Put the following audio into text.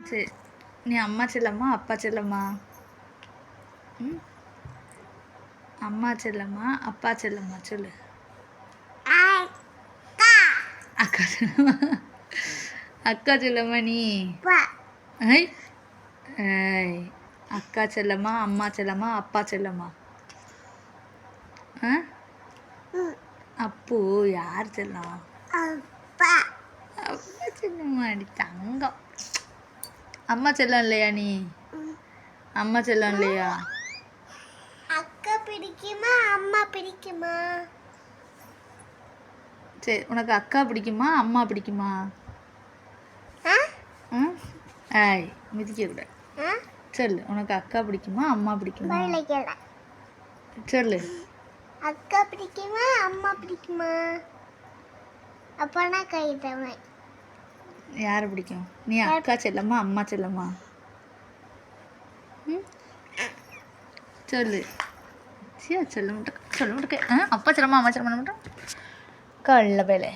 சரி, நீ அம்மா செல்லம்மா அப்பா செல்லம்மா? ம், அம்மா செல்லம்மா அப்பா செல்லம்மா சொல்லு. அக்கா செல்லம்மா. அக்கா செல்லம்மா நீ? ஐ ஐ அக்கா செல்லம்மா அம்மா செல்லம்மா அப்பா செல்லம்மா? ஆ அப்போ யார் செல்லம்? அப்பா செல்லம்மா அடி தங்கம். அம்மா செல்லம் இல்லையா நீ? அம்மா செல்லம் இல்லையா? அக்கா பிடிக்குமா அம்மா பிடிக்குமா? சரி, உனக்கு அக்கா பிடிக்குமா அம்மா பிடிக்குமா? ம் ஐய் மிதிக்கக்கூடாது. சொல்லு, உனக்கு அக்கா பிடிக்குமா அம்மா பிடிக்குமா? சொல்லு. அக்கா பிடிக்குமா அம்மா பிடிக்குமா? அப்பனா கை தருவேன். யாரை பிடிக்கும்? நீ அக்கா செல்லம்மா அம்மா செல்லம்மா? ம் சொல்லு. சரி சொல்ல மாட்டேன் அப்பா செல்லம்மா அம்மா செல்லம்மா மட்டும் கல்ல பேலே.